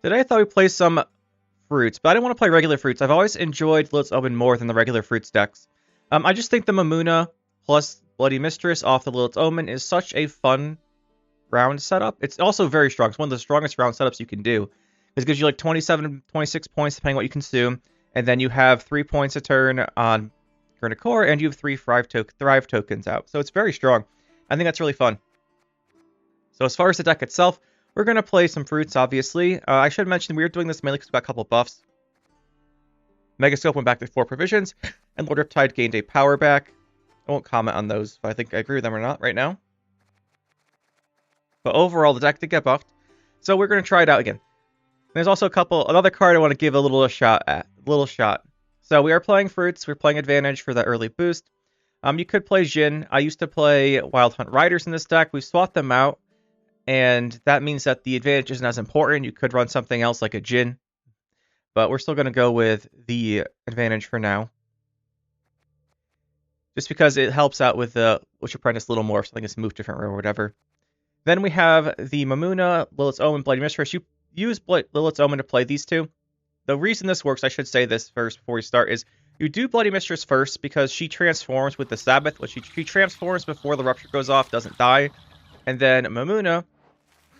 Today I thought we'd play some Fruits, but I didn't want to play regular Fruits. I've always enjoyed Lilith's Omen more than the regular Fruits decks. I just think the Mamuna plus Bloody Mistress off the Lilith's Omen is such a fun round setup. It's also very strong. It's one of the strongest round setups you can do. It gives you like 27, 26 points depending on what you consume, and then you have 3 points a turn on Gurna Core, and you have 3 Thrive tokens out. So it's very strong. I think that's really fun. So as far as the deck itself, we're going to play some Fruits, obviously. I should mention we were doing this mainly because we got a couple buffs. Megascope went back to 4 provisions, and Lord Riptide gained a power back. I won't comment on those if I think I agree with them or not right now. But overall, the deck did get buffed, so we're going to try it out again. There's also another card I want to give a little shot at. So we are playing Fruits. We're playing Advantage for that early boost. You could play Jhin. I used to play Wild Hunt Riders in this deck. We swapped them out, and that means that the advantage isn't as important. You could run something else like a Jhin, but we're still going to go with the advantage for now, just because it helps out with the Witch Apprentice a little more, so I can move different or whatever. Then we have the Mamuna, Lilith's Omen, Bloody Mistress. You use Lilith's Omen to play these two. The reason this works, I should say this first before we start, is you do Bloody Mistress first because she transforms with the Sabbath, which she transforms before the Rupture goes off, doesn't die. And then Mamuna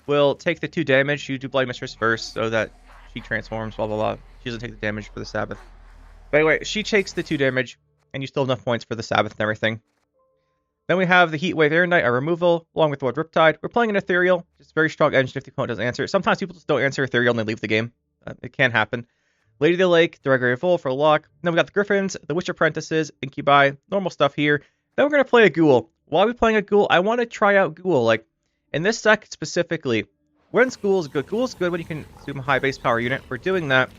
will take the 2 damage. You do Bloody Mistress first so that she transforms, blah, blah, blah. She doesn't take the damage for the Sabbath. But anyway, she takes the 2 damage, and you still have enough points for the Sabbath and everything. Then we have the Heatwave Air Knight, a removal, along with Lord Riptide. We're playing an Ethereal, just very strong engine if the opponent doesn't answer. Sometimes people just don't answer Ethereal and they leave the game. It can happen. Lady of the Lake, the Gregory Vol for lock. Then we got the Griffins, the Witch Apprentices, Incubi, normal stuff here. Then we're going to play a Ghoul. While we're playing a Ghoul, I want to try out Ghoul. Like, in this deck specifically, when's Ghoul's good? Ghoul's good when you can consume a high base power unit. We're doing that.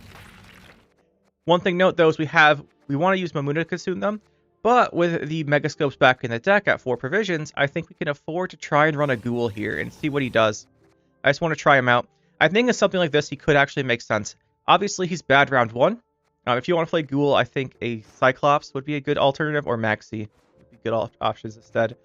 One thing note, though, is we want to use Mamuna to consume them. But with the Megascopes back in the deck at 4 provisions, I think we can afford to try and run a Ghoul here and see what he does. I just want to try him out. I think in something like this, he could actually make sense. Obviously, he's bad round 1. If you want to play Ghoul, I think a Cyclops would be a good alternative, or Maxi would be good options instead.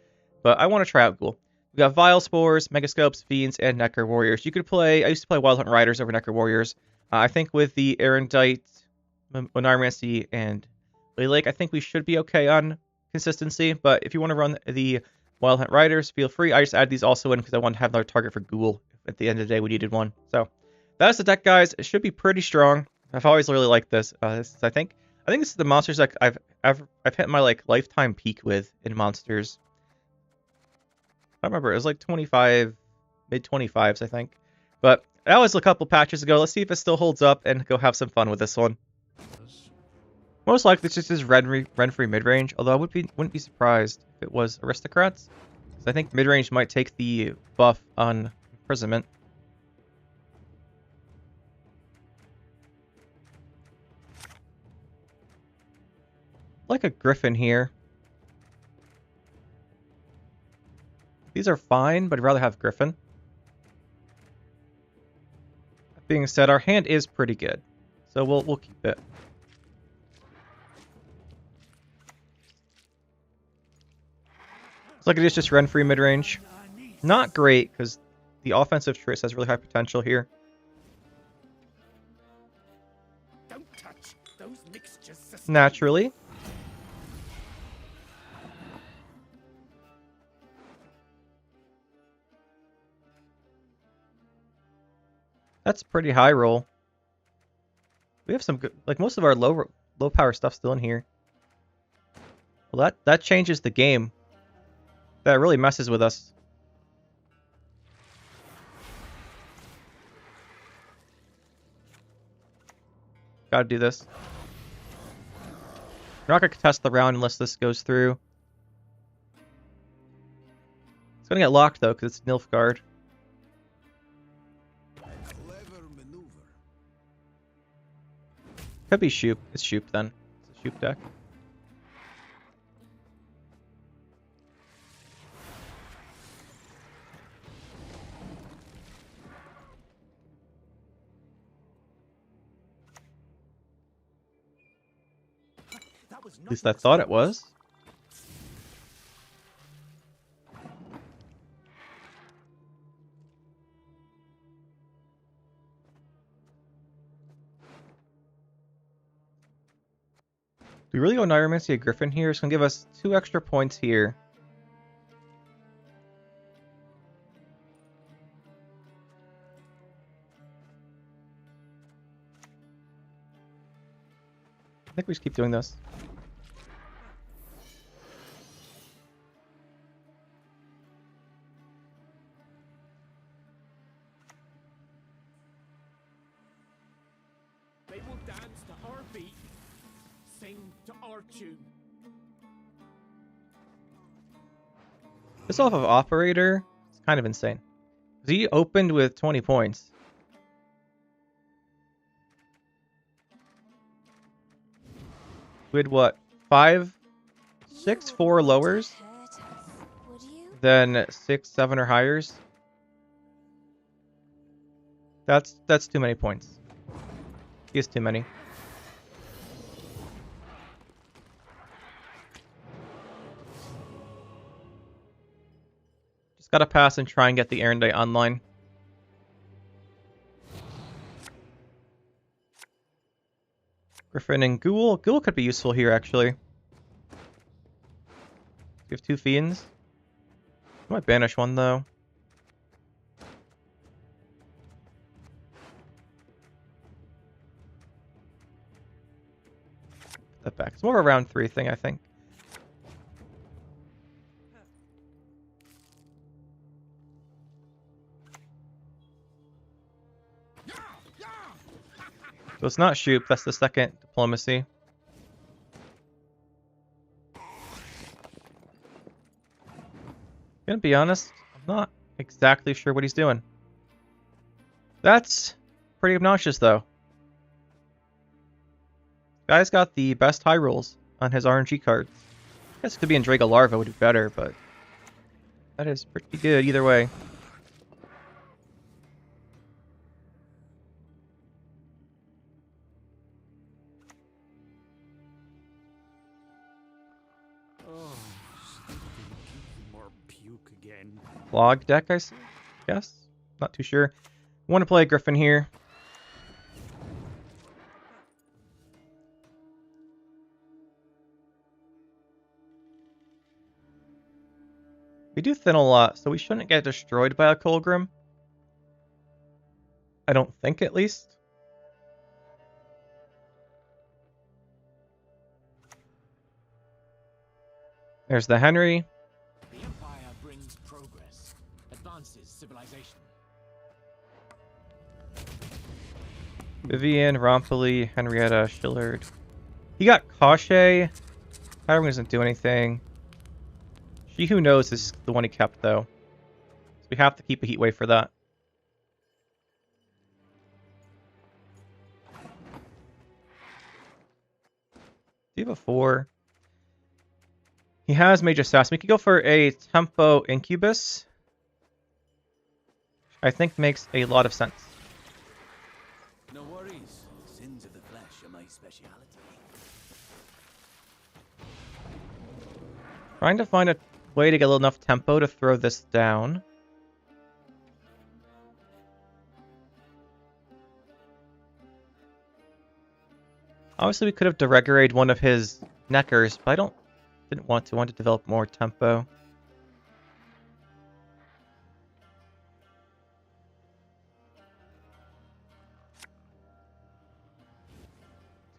But I want to try out Ghoul. We got Vile Spores, Megascopes, Fiends, and Necker Warriors. I used to play Wild Hunt Riders over Necker Warriors. I think with the Erendite, Onarmancy, and Lake, I think we should be okay on consistency, but if you want to run the Wild Hunt Riders, feel free. I just add these also in because I want to have another target for Ghoul. At the end of the day, we needed one. So that's the deck, guys. It should be pretty strong. I've always really liked this. I think this is the monsters deck I've hit my lifetime peak with in monsters. I don't remember. It was like 25, mid 25s, I think. But that was a couple patches ago. Let's see if it still holds up and go have some fun with this one. Most likely it's just his Renfri mid-range, although I wouldn't be surprised if it was Aristocrats. So I think mid-range might take the buff on Imprisonment. Like a Griffin here. These are fine, but I'd rather have Griffin. That being said, our hand is pretty good, so we'll keep it. Looks like it is just Renfri mid-range. Not great, because the offensive Triss has really high potential here. Don't touch those mixtures. Naturally. That's pretty high roll. We have some good, most of our low power stuff still in here. Well, that changes the game. That really messes with us. Gotta do this. We're not gonna contest the round unless this goes through. It's gonna get locked though, because it's Nilfgaard. Could be Shoop. It's Shoop then. It's a Shoop deck. At least I thought it was. we really go Neuromancy a Griffin here? It's going to give us 2 extra points here. I think we just keep doing this. They will dance to our beat, sing to our tune. This off of Operator, it's kind of insane. He opened with 20 points. We had what? 5, 6, 4 lowers? Then 6, 7 or highers? That's too many points. He has too many. Just gotta pass and try and get the Erendite online. Griffin and Ghoul. Ghoul could be useful here, actually. We have 2 Fiends. I might banish one, though. Put that back. It's more of a round 3 thing, I think. So it's not Shoop, that's the second Diplomacy. Gonna be honest, I'm not exactly sure what he's doing. That's pretty obnoxious, though. Guy's got the best high rolls on his RNG cards. I guess it could be in Drago Larva would be better, but that is pretty good either way. Log deck, I guess? Not too sure. I want to play Griffin here. We do thin a lot, so we shouldn't get destroyed by a Colgrim. I don't think, at least. There's the Henry. The Empire brings progress, advances civilization. Vivian, Rompoli, Henrietta, Shillard. He got Cauchet. Hiram doesn't do anything. She Who Knows is the one he kept, though. So we have to keep a heat wave for that. Do you have a 4? He has Mage Assassin. We could go for a Tempo Incubus. I think makes a lot of sense. No worries. Sins of the flesh are my speciality. Trying to find a way to get enough tempo to throw this down. Obviously, we could have deregulated one of his Neckers, but I didn't want to develop more tempo.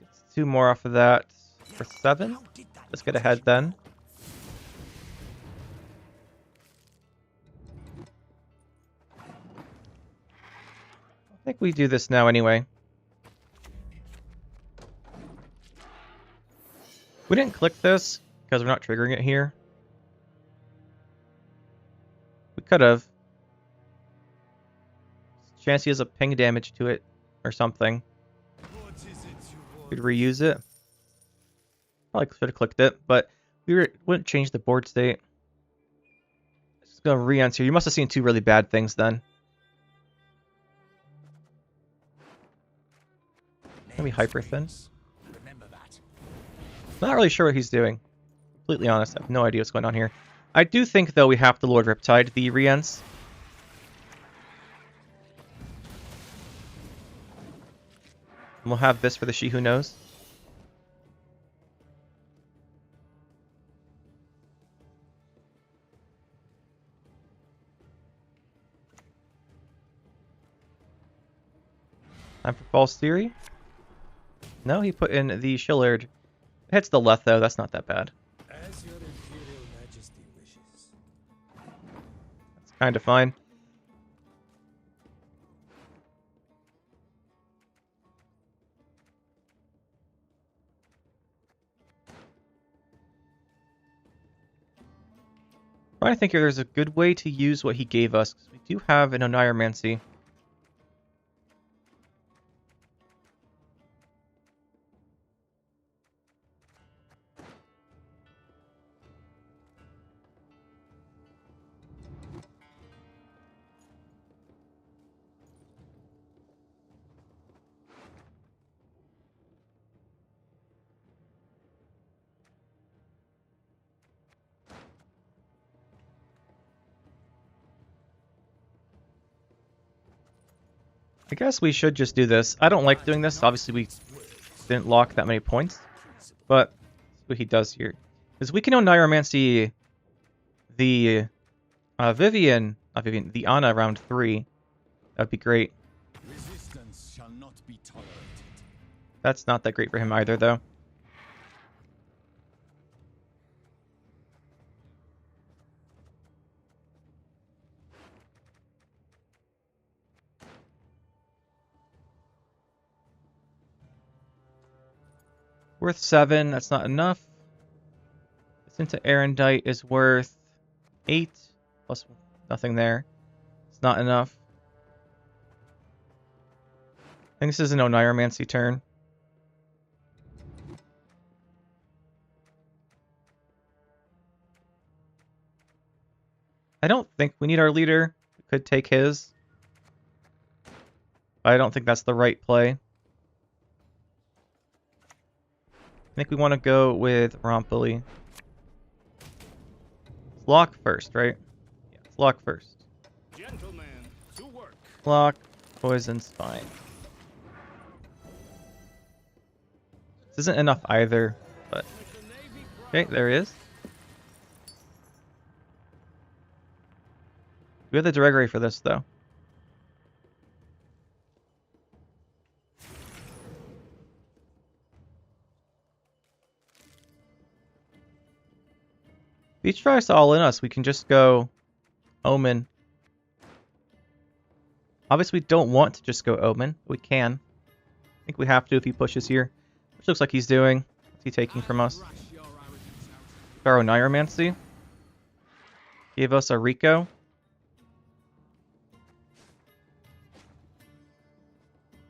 It's 2 more off of that for 7. Let's get ahead then. I think we do this now anyway. We didn't click this because we're not triggering it here. We could have. Chance he has a ping damage to it or something. Could reuse it. Probably should have clicked it, but we wouldn't change the board state. Let's go Rience here. You must have seen 2 really bad things then. Maybe Hyperthing. Not really sure what he's doing. Completely honest, I have no idea what's going on here. I do think, though, we have to Lord Riptide the Rience. And we'll have this for the She Who Knows. Time for False Theory. No, he put in the Shillard. It hits the left, though. That's not that bad. As your Imperial Majesty wishes. It's kind of fine. I think there's a good way to use what he gave us. We do have an Oneiromancy. I guess we should just do this. I don't like doing this. Obviously, we didn't lock that many points. But that's what he does here. Because we can Oneiromancy the the Ana round 3. That'd be great. Resistance shall not be tolerated. That's not that great for him either, though. Worth 7, that's not enough. This into Erendite is worth 8, plus nothing there. It's not enough. I think this is an Oneiromancy turn. I don't think we need our leader. We could take his. But I don't think that's the right play. I think we want to go with Rompoli. Lock first, right? Yeah, let's lock first. Gentlemen, to work. Lock, poison's fine. This isn't enough either, but... Okay, there it is. We have the Directory for this, though. If he tries to all-in us, we can just go Omen. Obviously, we don't want to just go Omen, but we can. I think we have to if he pushes here. Which looks like he's doing. What's he taking from us? Our Oneiromancy. Gave us a Rico.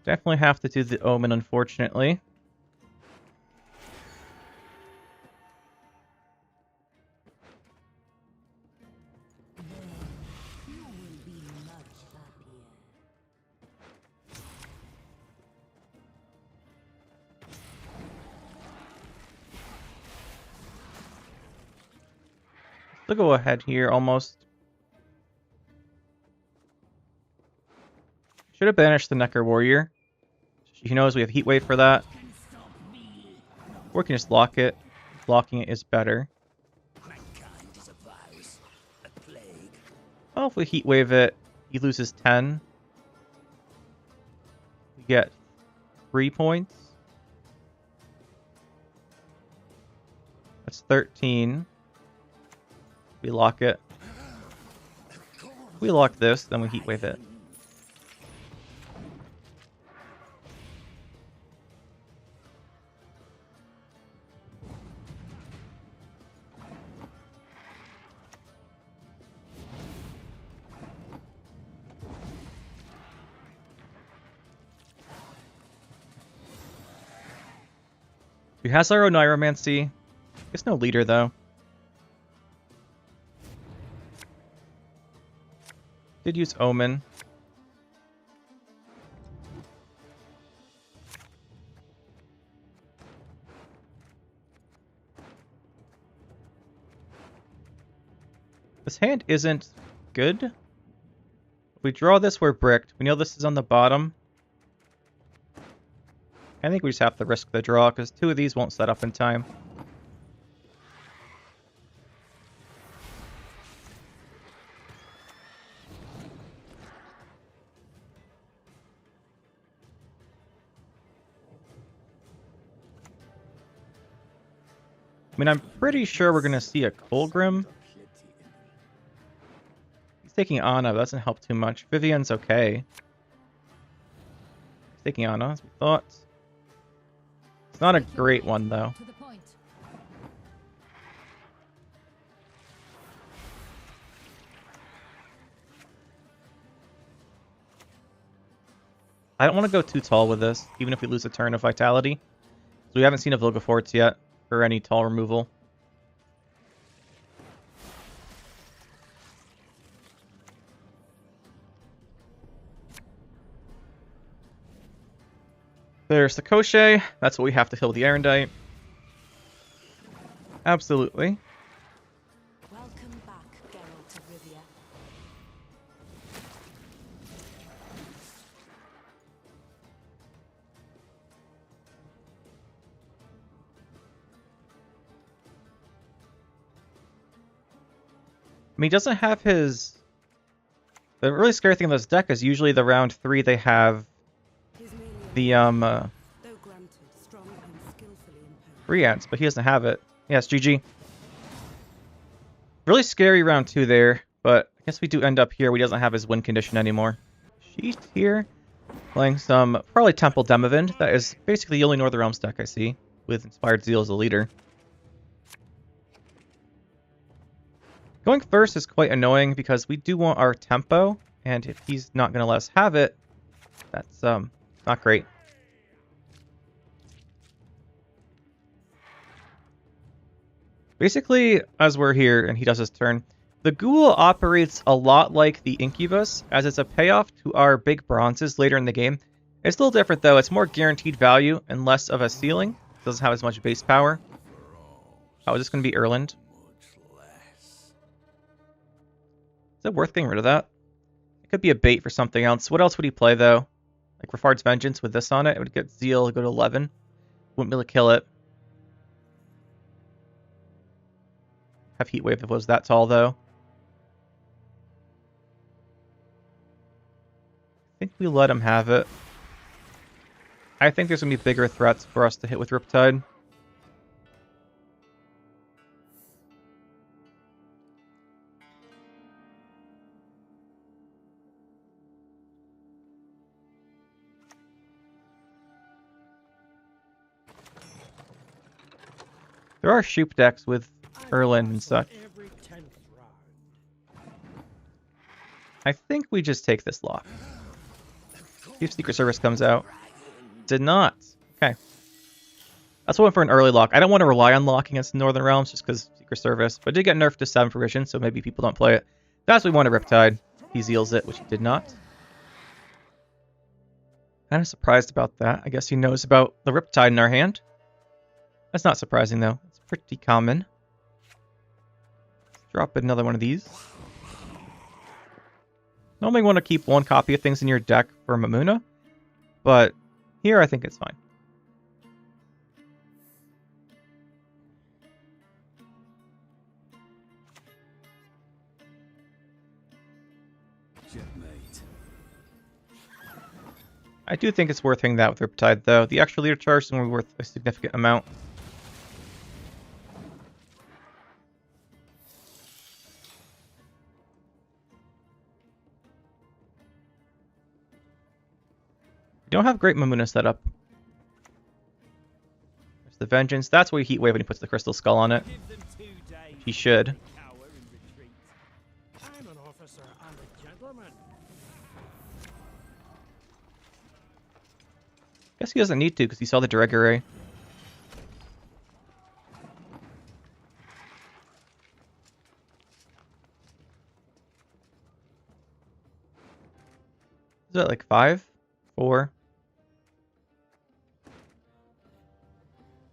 Definitely have to do the Omen, unfortunately. We'll go ahead here, almost. Should have banished the Necker Warrior. He knows we have Heat Wave for that. Or we can just lock it. Locking it is better. Oh, if we Heat Wave it, he loses 10. We get 3 points. That's 13. We lock it. We lock this, then we Heat Wave it. He has our Oneiromancy. There's no leader, though. Did use Omen. This hand isn't good. If we draw this, we're bricked. We know this is on the bottom. I think we just have to risk the draw, because 2 of these won't set up in time. mean, I'm pretty sure we're going to see a Colgrim. He's taking Ana, but that doesn't help too much. Vivian's okay. He's taking Ana, as we thought. It's not a great one, though. I don't want to go too tall with this, even if we lose a turn of Vitality. So we haven't seen a Vilgefortz yet, or any tall removal. There's the Koshé. That's what we have to heal the Erendite. Absolutely. Welcome back, Geralt of Rivia. I mean, he doesn't have his... The really scary thing in this deck is usually the round 3 they have the, Rience, but he doesn't have it. Yes, GG. Really scary round 2 there, but I guess we do end up here. He doesn't have his win condition anymore. She's here, playing some, probably Temple Demovind. That is basically the only Northern Realms deck I see, with Inspired Zeal as the leader. Going first is quite annoying because we do want our tempo, and if he's not going to let us have it, that's not great. Basically, as we're here and he does his turn, the Ghoul operates a lot like the Incubus, as it's a payoff to our big bronzes later in the game. It's a little different though, it's more guaranteed value and less of a ceiling. It doesn't have as much base power. Oh, is this going to be Erland? Is it worth getting rid of that? It could be a bait for something else. What else would he play though? Like Rafard's Vengeance with this on it? It would get Zeal, go to 11. Wouldn't be able to kill it. Have Heatwave if it was that tall, though. I think we let him have it. I think there's going to be bigger threats for us to hit with Riptide. There are Shoop decks with Erland and such. I think we just take this lock. See if Secret Service comes out. Did not. Okay. That's one for an early lock. I don't want to rely on locking against Northern Realms just because Secret Service, but it did get nerfed to 7 provision, so maybe people don't play it. That's what we want to Riptide. He Zeals it, which he did not. Kind of surprised about that. I guess he knows about the Riptide in our hand. That's not surprising, though. It's pretty common. Let's drop another one of these. Normally want to keep one copy of things in your deck for Mamuna, but here I think it's fine. Checkmate. I do think it's worth hitting that with Riptide, though. The extra leader charge is going to be worth a significant amount. We don't have great Mamuna setup. There's the Vengeance. That's where he Heatwave when he puts the Crystal Skull on it. He should. I'm an officer and a gentleman. Guess he doesn't need to because he saw the Dreg Array. Is that like 5? 4?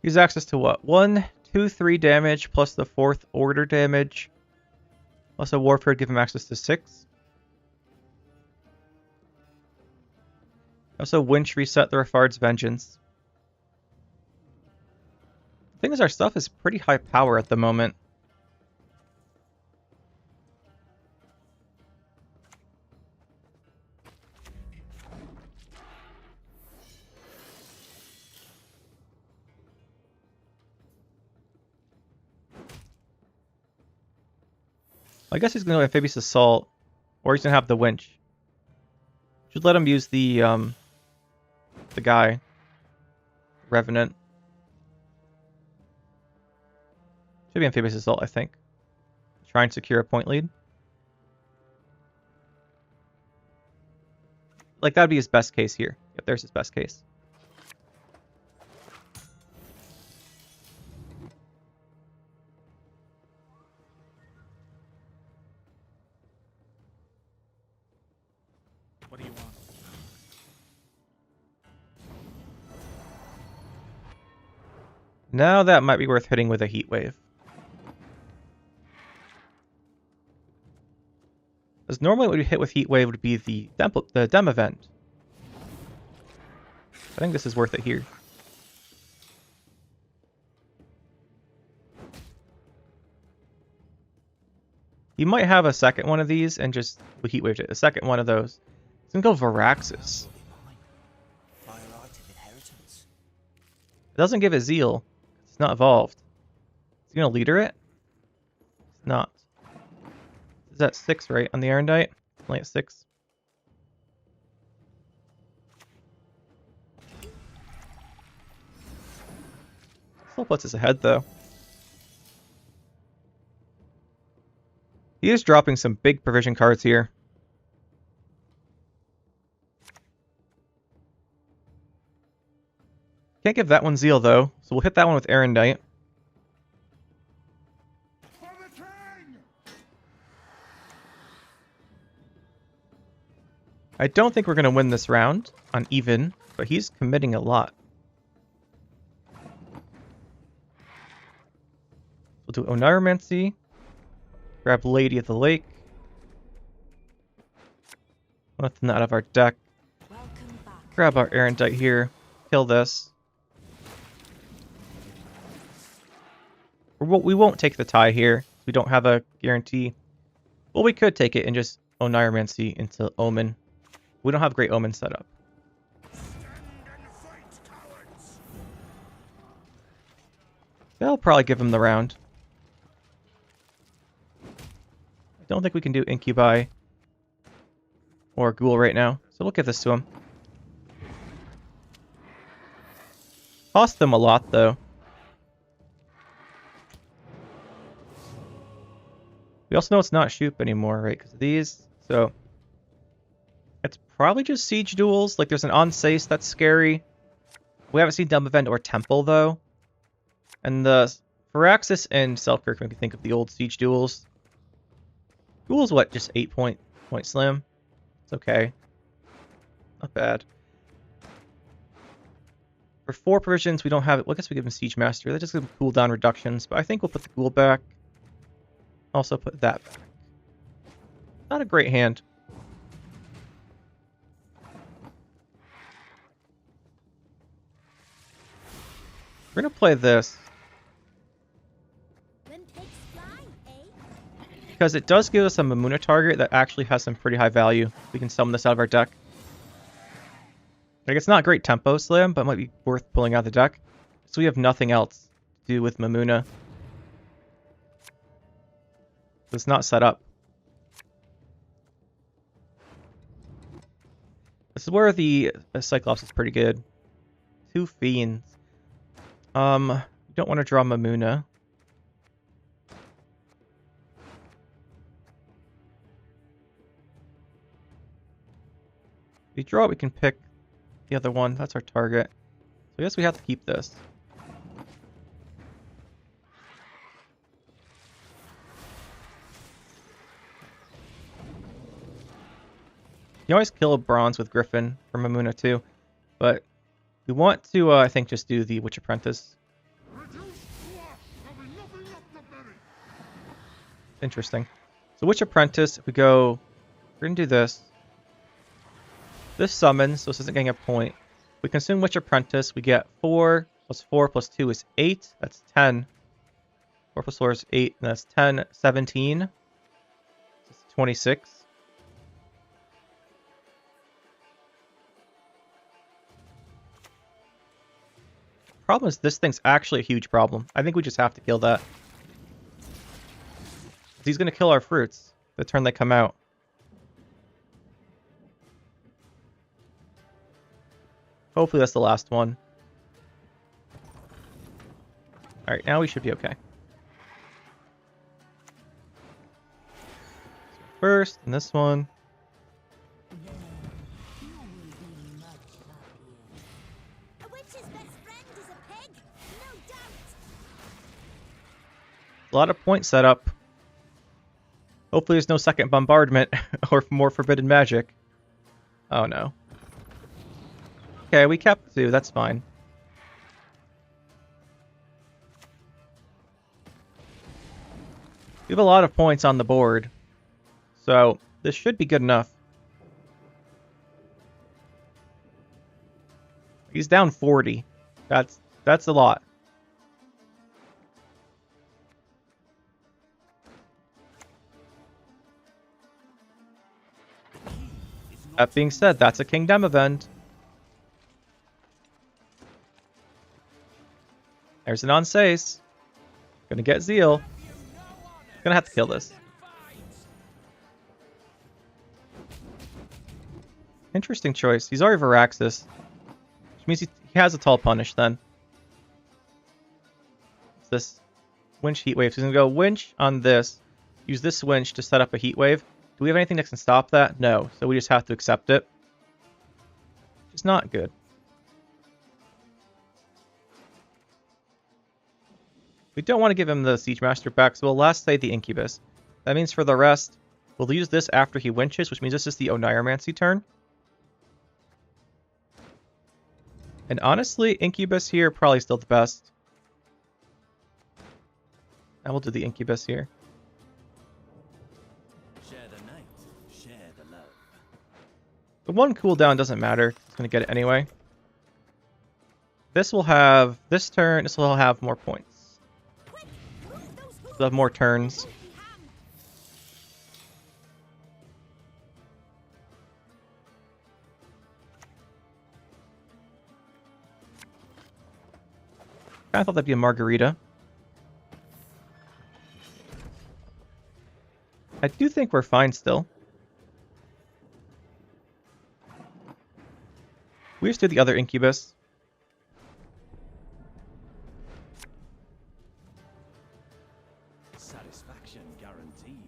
Use access to what? 1, 2, 3 damage plus the 4th order damage. Plus a Warfare give him access to 6. Also winch reset the Rafard's Vengeance. The thing is our stuff is pretty high power at the moment. I guess he's going to go Amphibious Assault, or he's going to have the Winch. Should let him use the guy. Revenant. Should be Amphibious Assault, I think. Try and secure a point lead. Like, that'd be his best case here. Yep, there's his best case. What do you want? Now that might be worth hitting with a Heat Wave. Because normally what we hit with Heat Wave would be the Dem event. I think this is worth it here. You might have a second one of these and just Heat Wave it. A second one of those. It's going to go Varaxis. It doesn't give it Zeal. It's not evolved. Is he going to leader it? It's not. Is that 6, right? On the Erendite? Only at 6. Still puts us ahead, though. He is dropping some big provision cards here. Can't give that one Zeal, though, so we'll hit that one with Erendite. I don't think we're going to win this round on even, but he's committing a lot. We'll do Oneiromancy. Grab Lady of the Lake. Nothing out of our deck. Grab our Erendite here. Kill this. We won't take the tie here. We don't have a guarantee. Well, we could take it and just Oneiromancy into Omen. We don't have great Omen set up. They'll probably give him the round. I don't think we can do Incubi or Ghoul right now, so we'll give this to him. Cost them a lot, though. We also know it's not Shoop anymore, right? Because of these, so it's probably just Siege Duels. Like, there's an Onsace that's scary. We haven't seen Dumb Event or Temple, though. And the Firaxis and Selkirk make me think of the old Siege Duels. Duels, what? Just 8-point slam? It's okay. Not bad. For 4 provisions, we don't have it. Well, I guess we give him Siege Master. That just gives him cooldown reductions, but I think we'll put the Ghoul back. Also put that back. Not a great hand. We're going to play this. Because it does give us a Mamuna target that actually has some pretty high value. We can summon this out of our deck. Like, it's not great tempo slam, but it might be worth pulling out of the deck. So we have nothing else to do with Mamuna. It's not set up. This is where the Cyclops is pretty good. 2 Fiends. You don't want to draw Mamuna. If we draw it, we can pick the other one. That's our target. So I guess we have to keep this. You always kill a bronze with Griffin for Mamuna too, but we want to, I think, just do the Witch Apprentice. Interesting. So Witch Apprentice, if we go, we're going to do this. This summons, so this isn't getting a point. We consume Witch Apprentice, we get 4 plus 4 plus 2 is 8. That's 10. 4 plus 4 is 8, and that's 10, 17. That's 26. Problem is, this thing's actually a huge problem. I think we just have to kill that. He's going to kill our fruits the turn they come out. Hopefully that's the last one. Alright, now we should be okay. First, and this one. A witch's best friend is a pig, no doubt. A lot of point setup. Hopefully there's no second bombardment or more forbidden magic. Oh no. Okay, we kept 2, that's fine. We have a lot of points on the board, so this should be good enough. He's down 40. That's a lot. That being said, that's a Kingdom event. There's an Onsace. Gonna get Zeal. Gonna have to kill this. Interesting choice. He's already Varaxis, which means he has a tall punish then. It's this winch heat wave. So he's gonna go winch on this. Use this winch to set up a heat wave. Do we have anything that can stop that? No. So we just have to accept it. Which is not good. We don't want to give him the Siege Master back, so we'll last say the Incubus. That means for the rest, we'll use this after he winches, which means this is the Oneiromancy turn. And honestly, Incubus here, probably still the best. And we'll do the Incubus here. Share the night, share the love. The 1 cooldown doesn't matter. It's going to get it anyway. This will have, this turn, this will have more points. We'll have more turns. I thought that'd be a margarita. I do think we're fine still. We just do the other Incubus. Satisfaction guaranteed.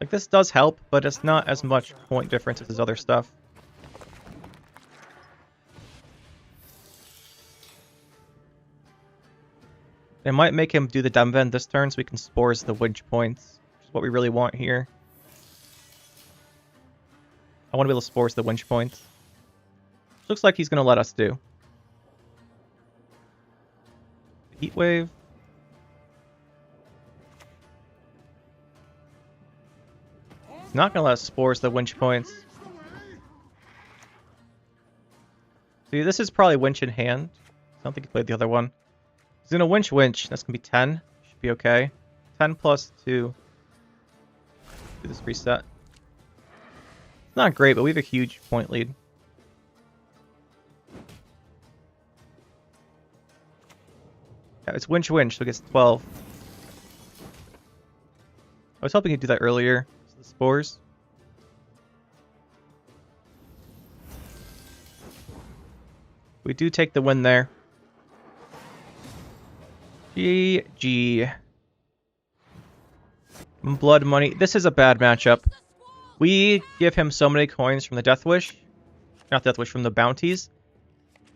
Like, this does help, but it's not as much point difference as his other stuff. It might make him do the Demvend this turn so we can spores the winch points, which is what we really want here. I want to be able to spores the winch points. Looks like he's going to let us do. Heat Wave. He's not going to let us spores the winch points. See, this is probably winch in hand. I don't think he played the other one. He's going to winch. That's going to be 10. Should be okay. 10 plus 2. Do this reset. It's not great, but we have a huge point lead. Yeah, it's winch, so it gets 12. I was hoping he'd do that earlier. So the spores. We do take the win there. GG. Blood money. This is a bad matchup. We give him so many coins from the Death Wish. Not Death Wish, from the bounties.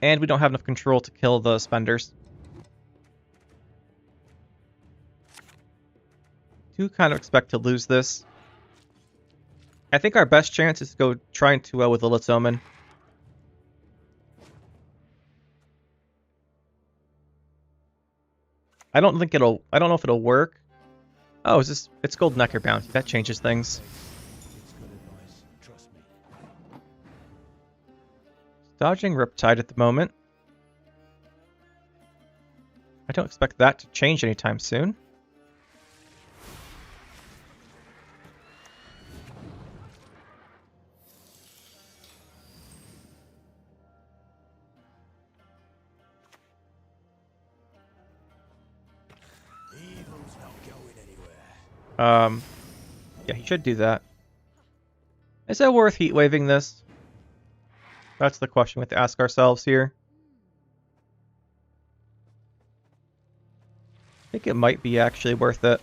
And we don't have enough control to kill the spenders. Do kind of expect to lose this. I think our best chance is to go trying to with Lilith's Omen. I don't know if it'll work. Oh, it's Gold Necker Bounty. That changes things. It's good advice. Trust me. Dodging Riptide at the moment. I don't expect that to change anytime soon. Evil's not going anywhere. Yeah, he should do that. Is it worth heat waving this? That's the question we have to ask ourselves here. I think it might be actually worth it.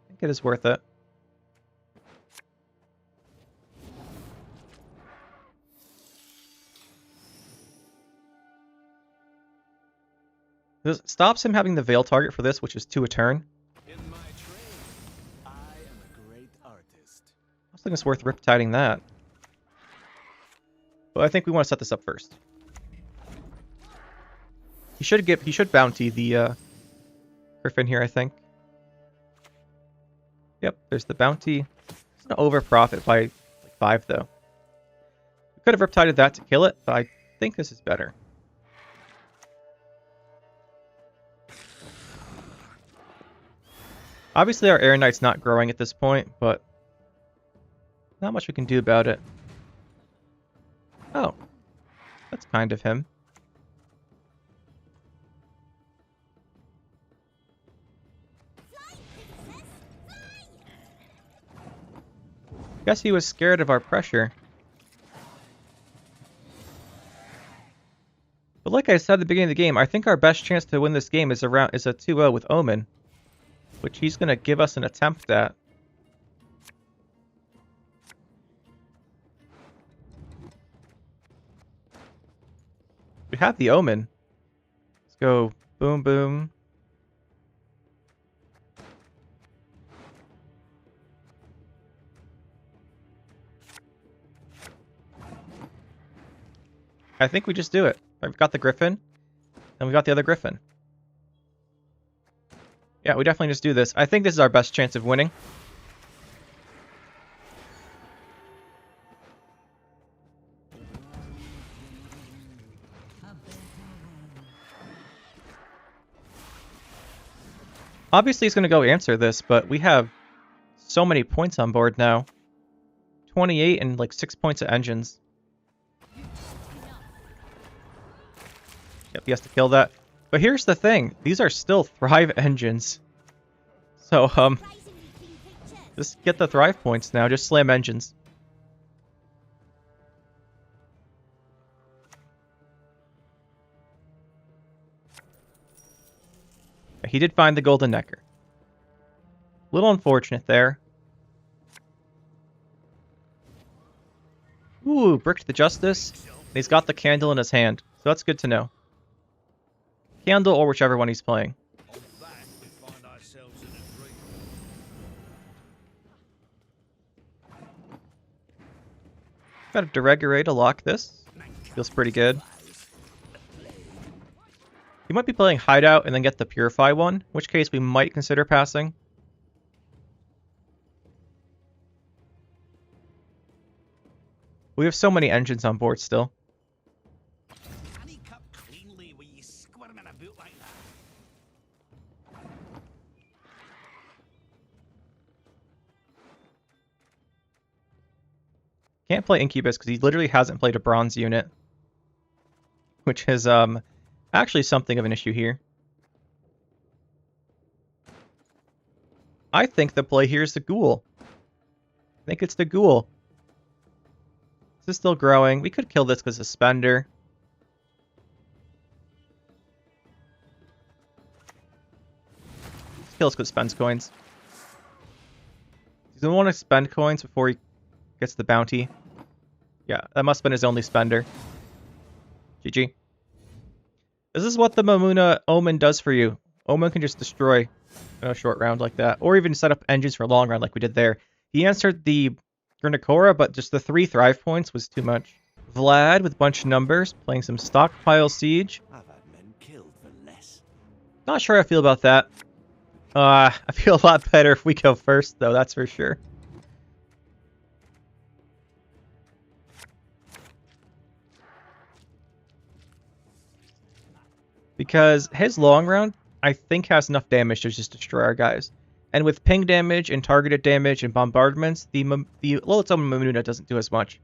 I think it is worth it. This stops him having the Veil target for this, which is 2 a turn. In my trade, I am a great artist. I think it's worth riptiding that. But I think we want to set this up first. He should bounty the Griffin here, I think. Yep, there's the bounty. It's gonna over profit by like 5 though. We could have riptided that to kill it, but I think this is better. Obviously our Air Knight's not growing at this point, but not much we can do about it. Oh, that's kind of him. Guess he was scared of our pressure. But like I said at the beginning of the game, I think our best chance to win this game is a 2-0 with Omen, which he's going to give us an attempt at. We have the Omen. Let's go boom, boom. I think we just do it. We've got the Griffin, and we got the other Griffin. Yeah, we definitely just do this. I think this is our best chance of winning. Obviously, he's going to go answer this, but we have so many points on board now. 28 and like 6 points of engines. Yep, he has to kill that. But here's the thing. These are still Thrive engines. So, just get the Thrive points now. Just slam engines. He did find the Golden Necker. Little unfortunate there. Ooh, bricked the Justice. And he's got the Candle in his hand. So that's good to know. Candle or whichever one he's playing. Got a Deregulate to lock this. Feels pretty good. He might be playing Hideout and then get the Purify one, in which case we might consider passing. We have so many engines on board still. Can't play Incubus because he literally hasn't played a bronze unit, which is actually something of an issue here. I think the play here is the Ghoul. I think it's the Ghoul. This is still growing. We could kill this because of Spender. Let's kill this because it spends coins. He's going to want to spend coins before he gets the bounty. Yeah, that must have been his only spender. GG. This is what the Mamuna Omen does for you. Omen can just destroy in a short round like that. Or even set up engines for a long round like we did there. He answered the Gurnikora, but just the 3 Thrive points was too much. Vlad with a bunch of numbers, playing some Stockpile Siege. I've had men killed for less. Not sure how I feel about that. I feel a lot better if we go first, though, that's for sure. Because his long round, I think, has enough damage to just destroy our guys. And with ping damage and targeted damage and bombardments, the Lilith's Omen Mamuna doesn't do as much.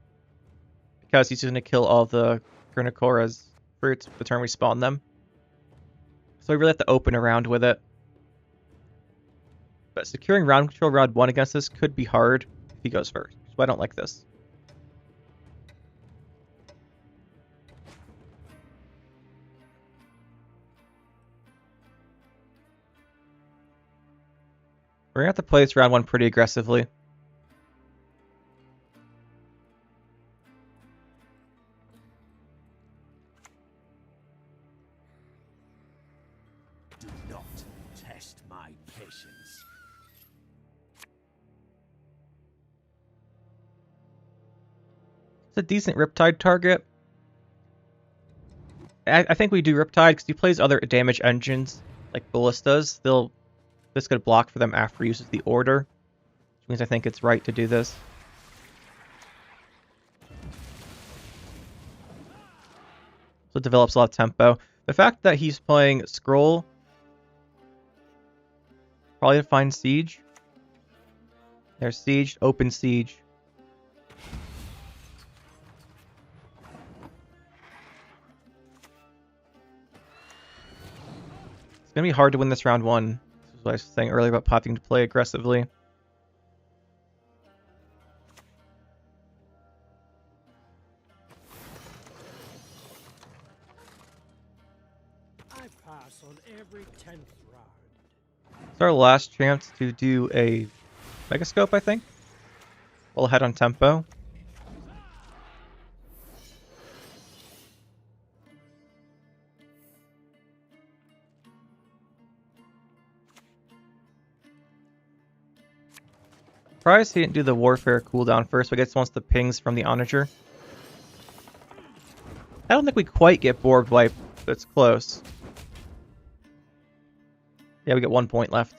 Because he's going to kill all the Gurnikoras for the turn we spawn them. So we really have to open around with it. But securing round control round 1 against this could be hard if he goes first. So I don't like this. We're going to have to play this round 1 pretty aggressively. Do not test my patience. It's a decent Riptide target. I think we do Riptide because he plays other damage engines like Ballistas. This could block for them after he uses the order, which means I think it's right to do this. So it develops a lot of tempo. The fact that he's playing Scroll, probably to find Siege. There's Siege, open Siege. It's going to be hard to win this round 1. This is what I was saying earlier about popping to play aggressively. I pass on every 10th round. It's our last chance to do a Megascope, I think. We'll head on tempo. Surprised he didn't do the Warfare cooldown first, but I guess wants the pings from the Onager. I don't think we quite get Borg Wipe, but it's close. Yeah, we get 1 point left.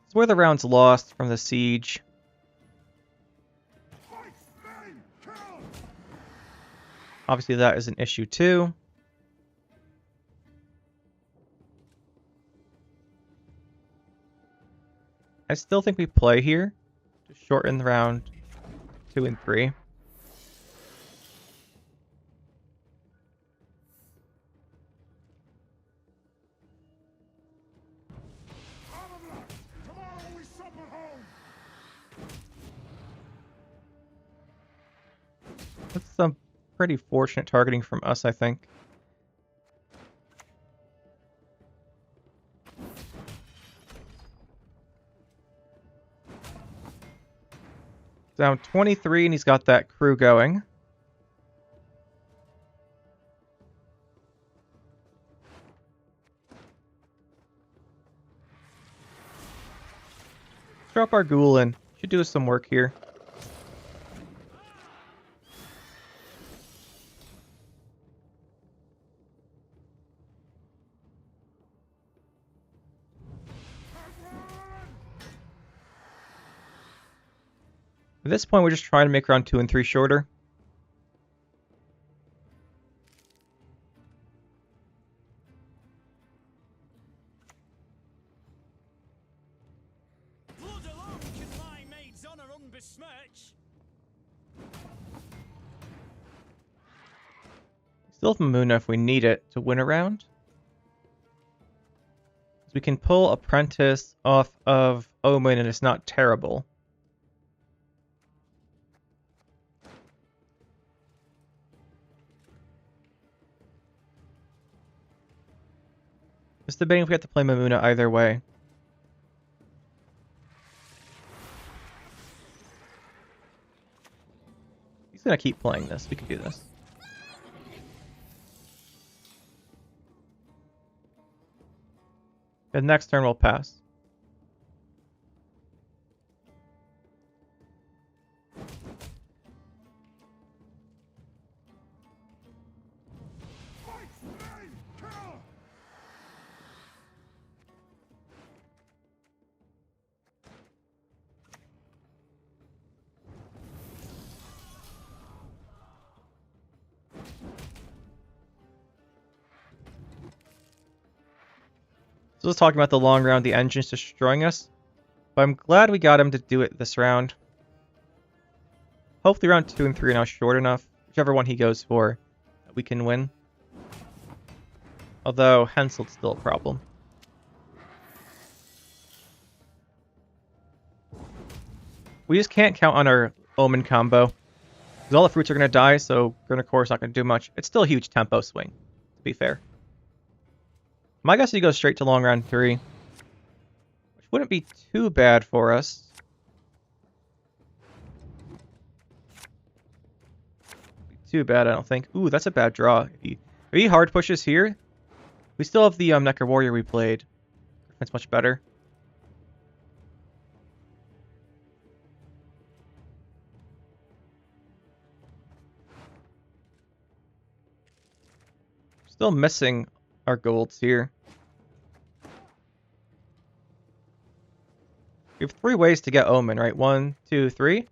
It's where the round's lost from the siege. Obviously that is an issue too. I still think we play here to shorten the round 2 and 3. That's some pretty fortunate targeting from us, I think. Down 23, and he's got that crew going. Drop our ghoul in. Should do us some work here. At this point, we're just trying to make round 2 and 3 shorter. Blood alone can my maid's honor unbesmirch. Still have Mamuna if we need it to win a round. We can pull Apprentice off of Omen and it's not terrible. Just debating if we have to play Mamuna either way. He's gonna keep playing this. We can do this. The next turn will pass. So let's talk about the long round, the engine's destroying us. But I'm glad we got him to do it this round. Hopefully round 2 and 3 are now short enough. Whichever one he goes for, we can win. Although Hensel's still a problem. We just can't count on our Omen combo. Because all the fruits are going to die, so Gurnakor's not going to do much. It's still a huge tempo swing, to be fair. My guess is he goes straight to long round 3. Which wouldn't be too bad for us. Too bad, I don't think. Ooh, that's a bad draw. If he hard pushes here, we still have the Necker Warrior we played. That's much better. Still missing our golds here. We have 3 ways to get Omen, right? 1, 2, 3.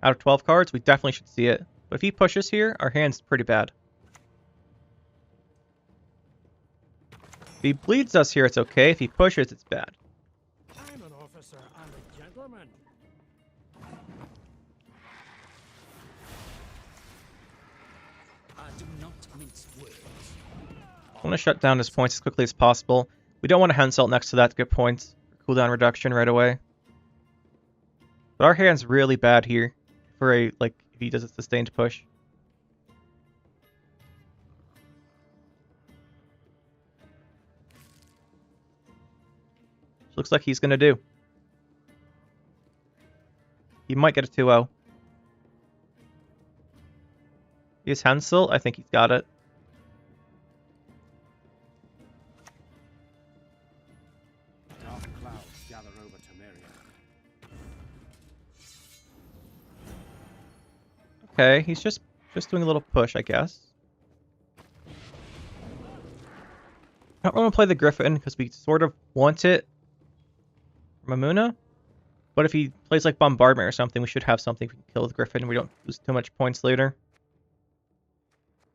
Out of 12 cards, we definitely should see it. But if he pushes here, our hand's pretty bad. If he bleeds us here, it's okay. If he pushes, it's bad. I'm an officer and a gentleman. I do not mince words. I want to shut down his points as quickly as possible. We don't want to Hensel next to that to get points. Cooldown reduction right away. But our hand's really bad here for a, like, if he does a sustained push. Which looks like he's going to do. He might get a 2-0. He's Hensel. I think he's got it. Dark clouds gather over Temeria. Okay, he's just doing a little push, I guess. I don't want to play the Griffin because we sort of want it from Amuna. But if he plays like Bombardment or something, we should have something we can kill with Griffin. We don't lose too much points later.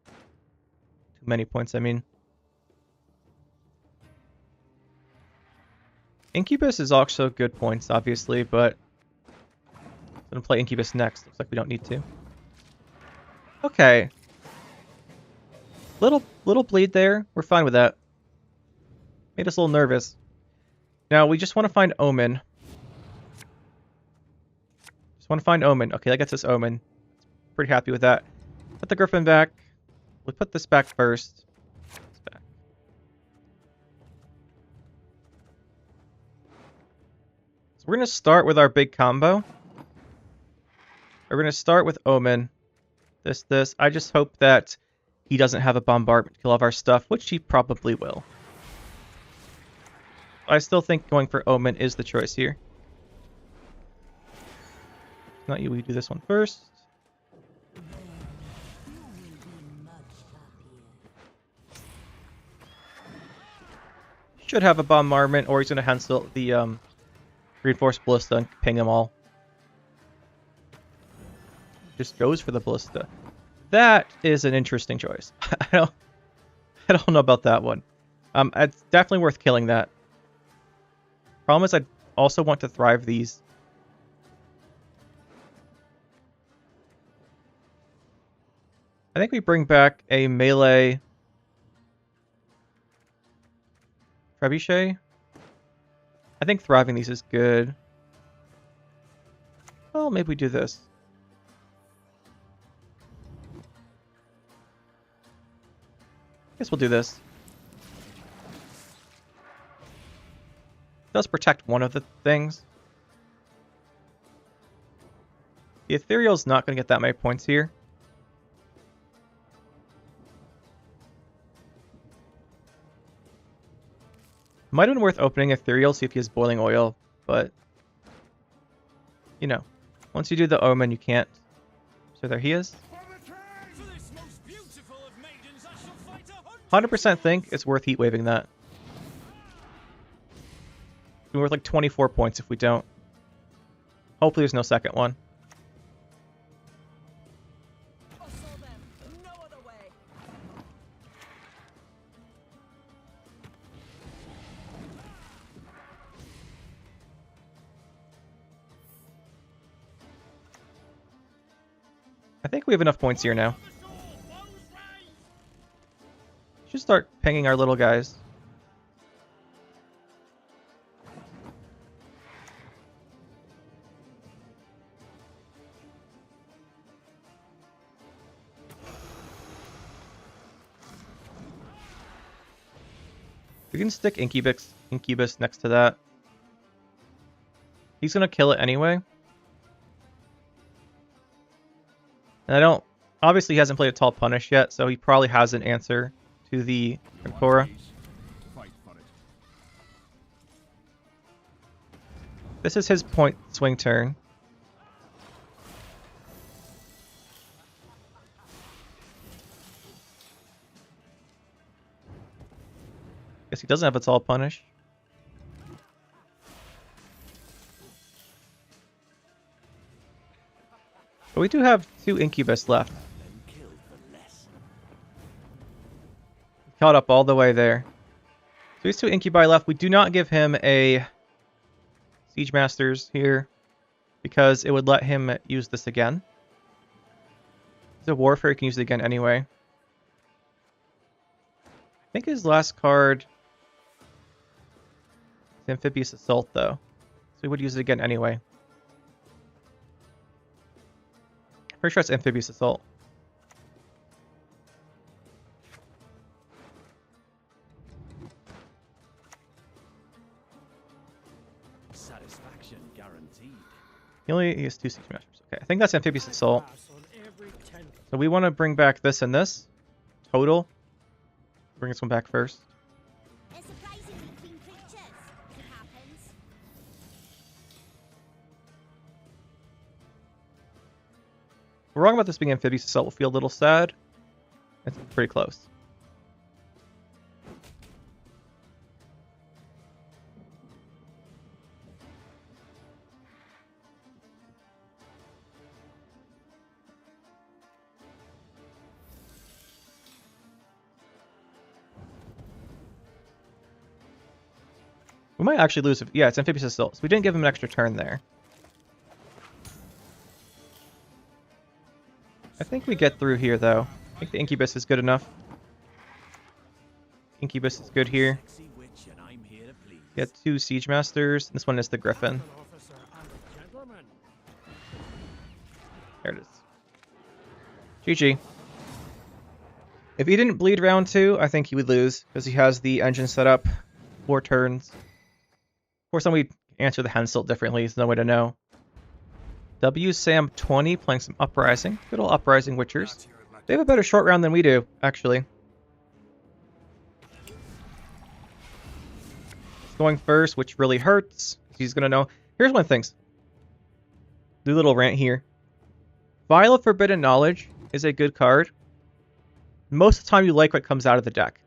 Too many points, I mean. Incubus is also good points, obviously, but I'm going to play Incubus next. Looks like we don't need to. Okay. Little bleed there. We're fine with that. Made us a little nervous. Now, we just want to find Omen. Just want to find Omen. Okay, that gets us Omen. Pretty happy with that. Put the Griffin back. We'll put this back first. This back. So we're going to start with our big combo. We're going to start with Omen. This. I just hope that he doesn't have a bombardment to kill all of our stuff, which he probably will. I still think going for Omen is the choice here. If not you, we do this one first. Should have a bombardment, or he's going to Hensel the reinforced ballista and ping them all. Just goes for the ballista. That is an interesting choice. I don't know about that one. It's definitely worth killing that. Problem is, I also want to thrive these. I think we bring back a melee trebuchet. I think thriving these is good. Well, maybe we do this. Guess we'll do this. Does protect one of the things. The Ethereal's not going to get that many points here. Might have been worth opening Ethereal, see if he has boiling oil, but you know, once you do the Omen, you can't. So there he is. For this most beautiful of maidens, I shall fight 100% think it's worth heat waving that. It's worth like 24 points if we don't. Hopefully there's no second one. I think we have enough points here now. Should start pinging our little guys. We can stick Incubus next to that. He's gonna kill it anyway. And I don't... Obviously he hasn't played a Tall Punish yet, so he probably has an answer to the Ancora. This is his point swing turn. Guess he doesn't have a Tall Punish. But we do have 2 Incubus left. Caught up all the way there. So he's 2 Incubi left. We do not give him a Siege Masters here because it would let him use this again. He's a Warfare, he can use it again anyway. I think his last card is Amphibious Assault though. So he would use it again anyway. Pretty sure it's Amphibious Assault. Satisfaction guaranteed. He has 2 Siege Masters. Okay, I think that's Amphibious Assault. So we want to bring back this and this. Total. Bring this one back first. They're surprisingly clean creatures, if it happens. If we're wrong about this being Amphibious Assault, we'll feel a little sad. It's pretty close. We might actually lose. Yeah, it's Amphibious Assault. So we didn't give him an extra turn there. I think we get through here, though. I think the Incubus is good enough. Incubus is good here. Get 2 Siege Masters. This one is the Griffin. There it is. GG. If he didn't bleed round 2, I think he would lose because he has the engine set up 4 turns. Of course, then we answer the Henselt differently. There's no way to know. W Sam 20 playing some Uprising. Good old Uprising Witchers. They have a better short round than we do, actually. He's going first, which really hurts. He's gonna know. Here's one of the things. Do a little rant here. Vial of Forbidden Knowledge is a good card. Most of the time you like what comes out of the deck.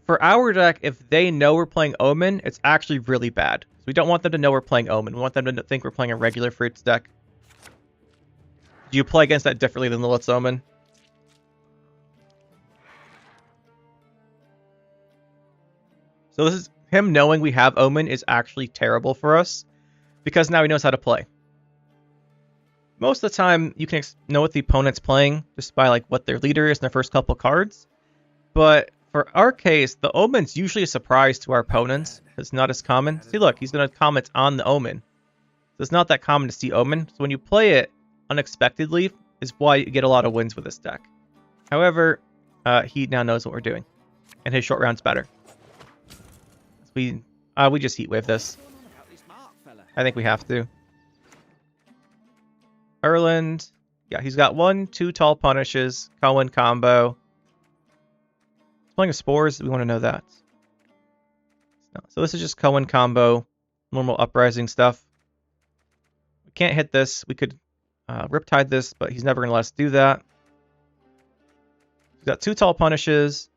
For our deck, if they know we're playing Omen, it's actually really bad. So we don't want them to know we're playing Omen. We want them to think we're playing a regular Fruits deck. Do you play against that differently than the Let's Omen? So this is him knowing we have Omen is actually terrible for us because now he knows how to play. Most of the time, you can know what the opponent's playing just by like what their leader is in their first couple cards. But for our case, the Omen's usually a surprise to our opponents. It's not as common. See, look, he's going to comment on the Omen. So it's not that common to see Omen. So when you play it unexpectedly is why you get a lot of wins with this deck. However, he now knows what we're doing. And his short round's better. We just heat wave this. I think we have to. Erland. Yeah, he's got 1, 2 Tall Punishes. Cohen combo. Playing with Spores, we want to know that. So this is just Cohen combo, normal Uprising stuff. We can't hit this. We could Riptide this, but he's never going to let us do that. He's got 2 Tall Punishes,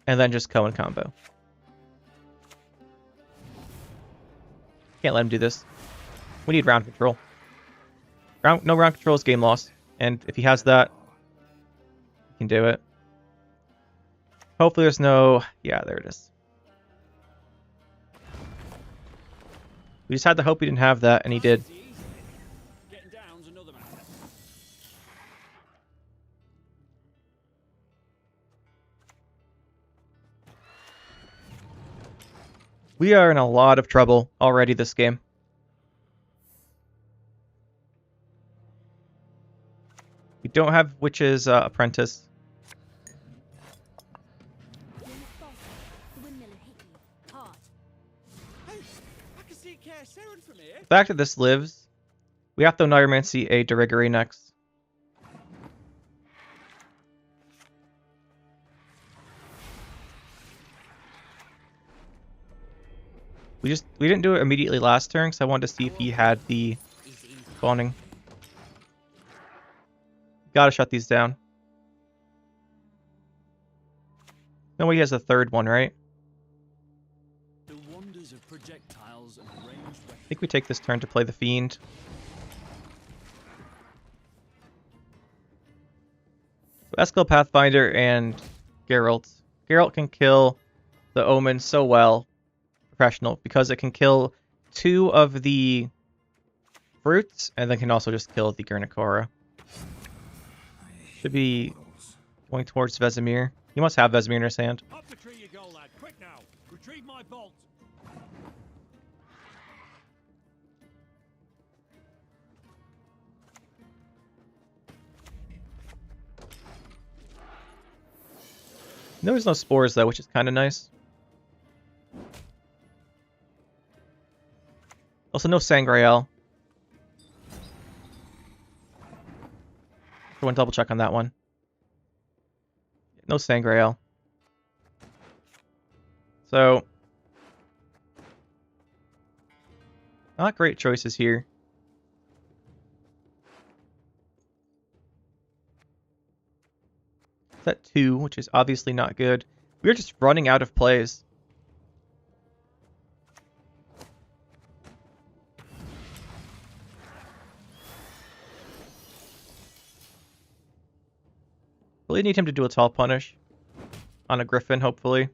and then just Cohen combo. Can't let him do this. We need round control. No round control is game loss, and if he has that, he can do it. Hopefully there's no... Yeah, there it is. We just had to hope he didn't have that, and he did. We are in a lot of trouble already this game. We don't have Witch's Apprentice. The windmiller hit you hard. Hey, I can see Care Saren from here. The fact that this lives, we have to Neuromancy a Dirigori next. We didn't do it immediately last turn because I wanted to see if he had the spawning. Gotta shut these down. No way he has a third one, right? The wonders of projectiles and ranged weapons. I think we take this turn to play the Fiend. So Eskel Pathfinder and Geralt. Geralt can kill the Omen so well, professional, because it can kill 2 of the fruits and then can also just kill the Gurnikora. Should be going towards Vesemir. He must have Vesemir in his hand. Up the tree you go, lad. Quick now. Retrieve my bolt. There's no spores though, which is kind of nice. Also, no Sangreal. I want to double check on that one. No Sangreal. So, not great choices here. Set 2, which is obviously not good. We're just running out of plays. Really need him to do a tall punish on a Griffin, hopefully.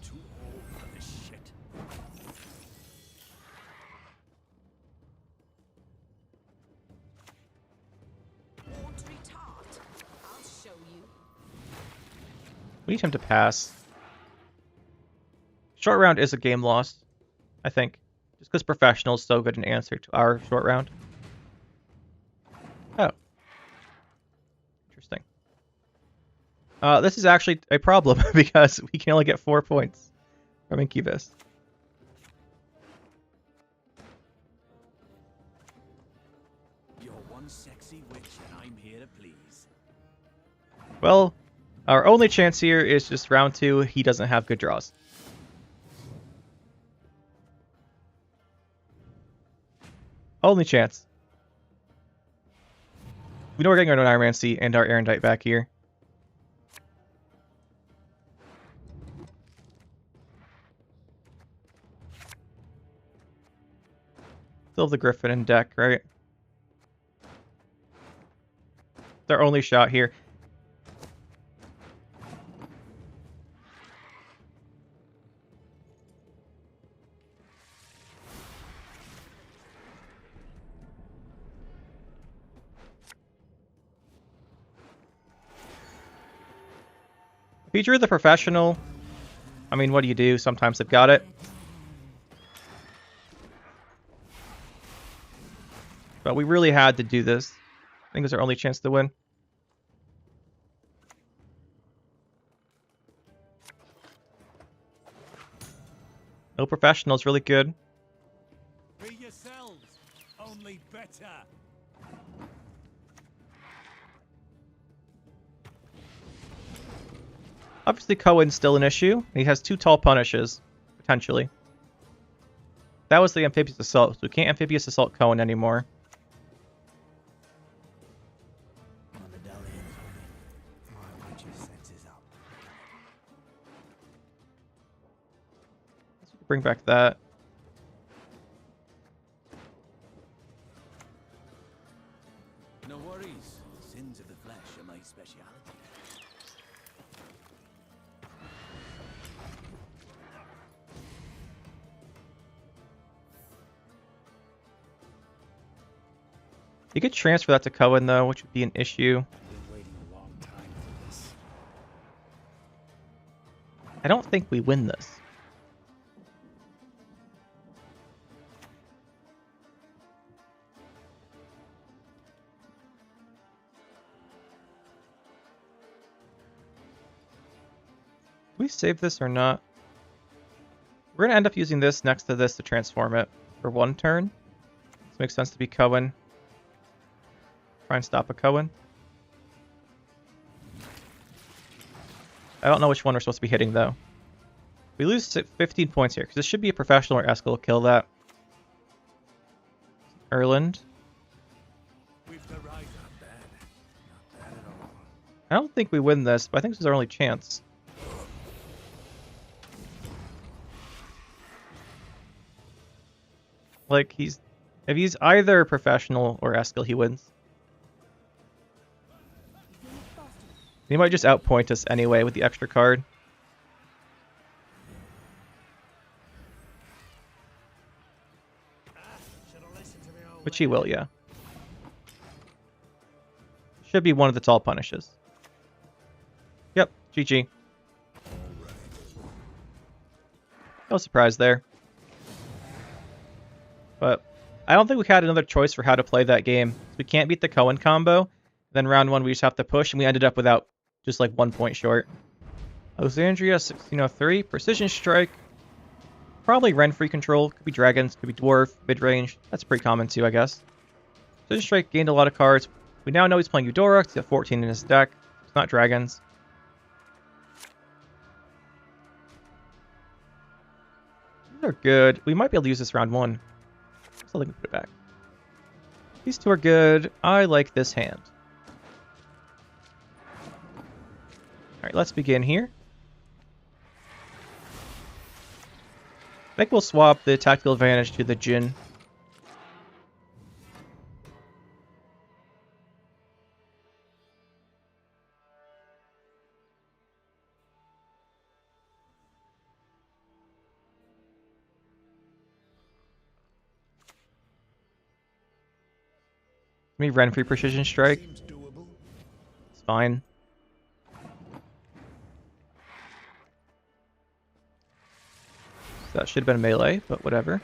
Too old for this shit. Watery tart. I'll show you. We need him to pass. Short round is a game lost, I think. Just because professional is so good an answer to our short round. Oh. Interesting. This is actually a problem because we can only get 4 points from Incubus. You're one sexy witch and I'm here to please. Well, our only chance here is just round 2. He doesn't have good draws. Only chance. We know we're getting our Neuromancy and our Erendite back here. Still have the Griffin in deck, right? Their only shot here. If you drew the professional, I mean, what do you do? Sometimes they've got it. But we really had to do this. I think it was our only chance to win. No professional is really good. Be yourselves. Only better. Obviously, Cohen's still an issue. He has 2 tall punishes, potentially. That was the Amphibious Assault, so we can't Amphibious Assault Cohen anymore. My medallion's open. My witch's senses up. Let's bring back that. No worries. Sins of the flesh are my speciality. You could transfer that to Cohen, though, which would be an issue. I've been waiting a long time for this. don't think we win this. Do we save this or not? We're going to end up using this next to this to transform it for one turn. This makes sense to be Cohen. Try and stop a Cohen. I don't know which one we're supposed to be hitting, though. We lose 15 points here, because this should be a professional or Eskill will kill that. Erland. I don't think we win this, but I think this is our only chance. Like, if he's either professional or Eskill, he wins. He might just outpoint us anyway with the extra card. Which he will, yeah. Should be one of the tall punishes. Yep, GG. No surprise there. But I don't think we had another choice for how to play that game. We can't beat the Cohen combo. Then round one we just have to push, and we ended up without just like 1 point short. Alexandria 1603, Precision Strike. Probably Renfri control. Could be Dragons, could be Dwarf, mid-range. That's pretty common too, I guess. Precision Strike gained a lot of cards. We now know he's playing Eudora. He's got 14 in his deck. It's not Dragons. These are good. We might be able to use this round one. So they can put it back. These two are good. I like this hand. Alright, let's begin here. I think we'll swap the tactical advantage to the Jin. Give me Renfri Precision Strike. It's fine. That should have been melee, but whatever.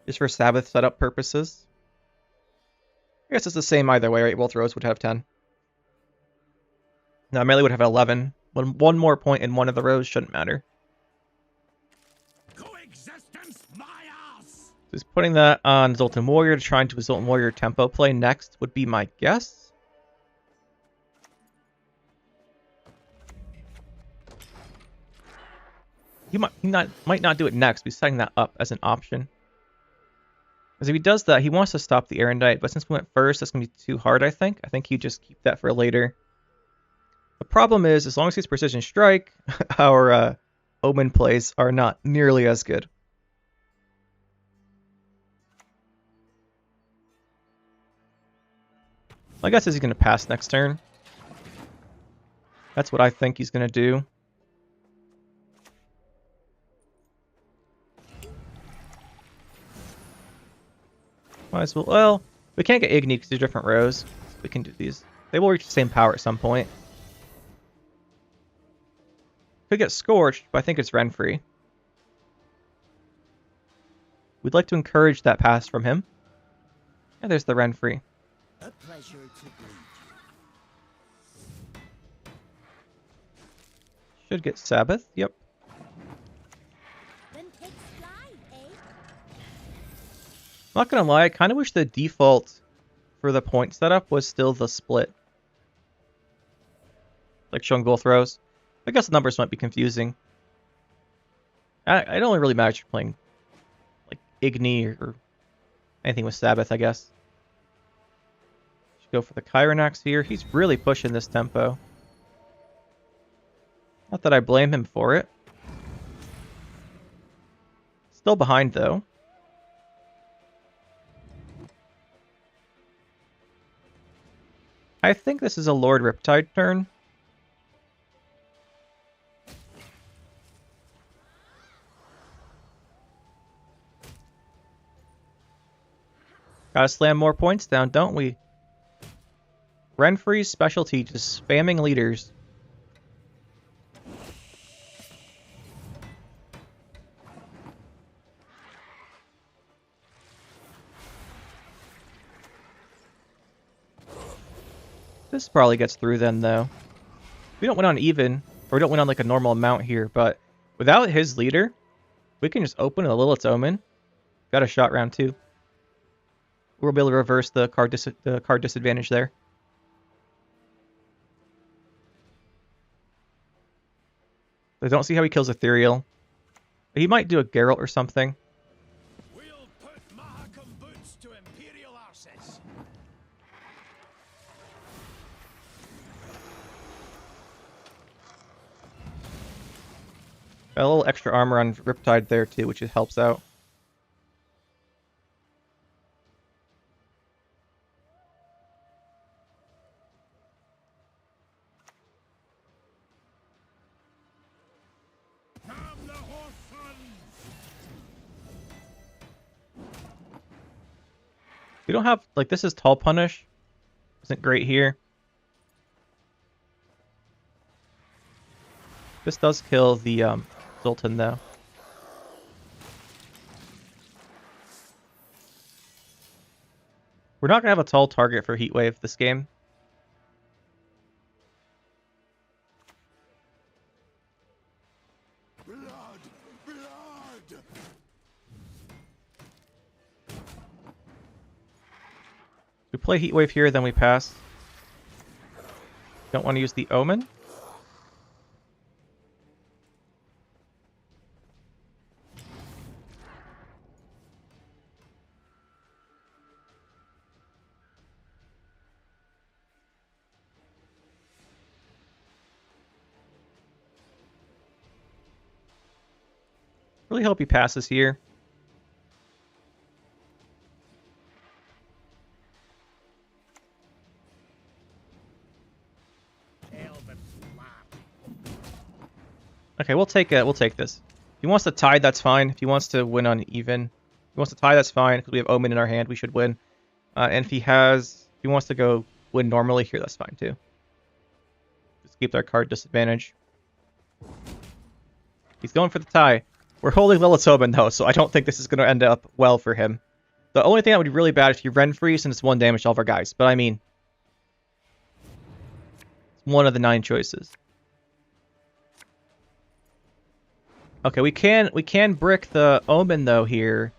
Just for Sabbath setup purposes. I guess it's the same either way, right? Both rows would have 10. Now melee would have 11. One more point in one of the rows shouldn't matter. Coexistence, my ass! Just putting that on Zoltan Warrior to try and do a Zoltan Warrior tempo play next would be my guess. He might not do it next, but he's setting that up as an option. Because if he does that, he wants to stop the Erendite, but since we went first, that's going to be too hard, I think. I think he'd just keep that for later. The problem is, as long as he's Precision Strike, our Omen plays are not nearly as good. My guess is he's going to pass next turn. That's what I think he's going to do. Might as well. Well, we can't get Igni because they're different rows. So we can do these. They will reach the same power at some point. Could get Scorched, but I think it's Renfri. We'd like to encourage that pass from him. And there's the Renfri. A pleasure to greet you. Should get Sabbath. Yep. Then pigs fly, eh? Not gonna lie, I kind of wish the default for the point setup was still the split. Like showing both rows. I guess the numbers might be confusing. It only really matters if you're playing like Igni or anything with Sabbath, I guess. Should go for the Chironax here. He's really pushing this tempo. Not that I blame him for it. Still behind though. I think this is a Lord Riptide turn. Gotta slam more points down, don't we? Renfri's specialty, just spamming leaders. This probably gets through then, though. We don't win on even, or we don't win on like a normal amount here, but without his leader, we can just open a Lilith's Omen. Got a shot round 2. We'll be able to reverse the card disadvantage there. I don't see how he kills Ethereal. He might do a Geralt or something. We'll put Mahakam boots to Imperial arses. Got a little extra armor on Riptide there too, which helps out. We don't have, like, this is Tall Punish. Isn't great here. This does kill the Zoltan, though. We're not going to have a tall target for Heatwave this game. We play Heatwave here, then we pass. Don't want to use the Omen. Really hope he passes here. Okay, we'll take this. If he wants to tie, that's fine. If he wants to win on even, if he wants to tie, that's fine because we have Omen in our hand. We should win. And if he wants to go win normally here, that's fine too. Just keep our card disadvantage. He's going for the tie. We're holding Lilith's Omen though, so I don't think this is going to end up well for him. The only thing that would be really bad is if you Renfri and it's 1 damage to all of our guys. But I mean, it's one of the 9 choices. Okay, we can brick the Omen though here.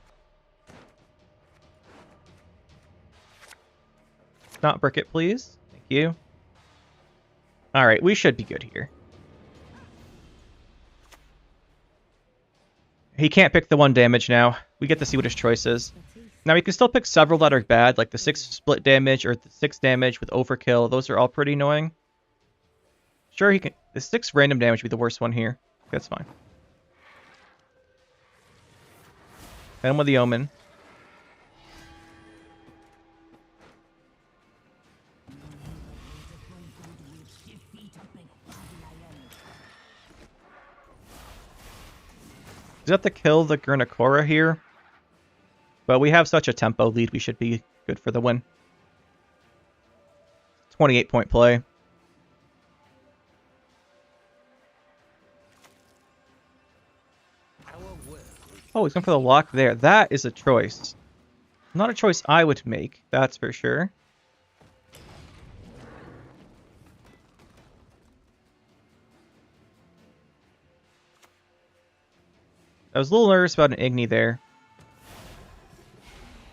Not brick it, please. Thank you. All right, we should be good here. He can't pick the 1 damage now. We get to see what his choice is. Now, he can still pick several that are bad, like the 6 split damage or the 6 damage with overkill. Those are all pretty annoying. Sure, he can. The 6 random damage would be the worst one here. That's fine. And with the Omen. Does have to kill the Gurnikora here? But we have such a tempo lead, we should be good for the win. 28-point play. Oh, he's going for the lock there. That is a choice. Not a choice I would make, that's for sure. I was a little nervous about an Igni there.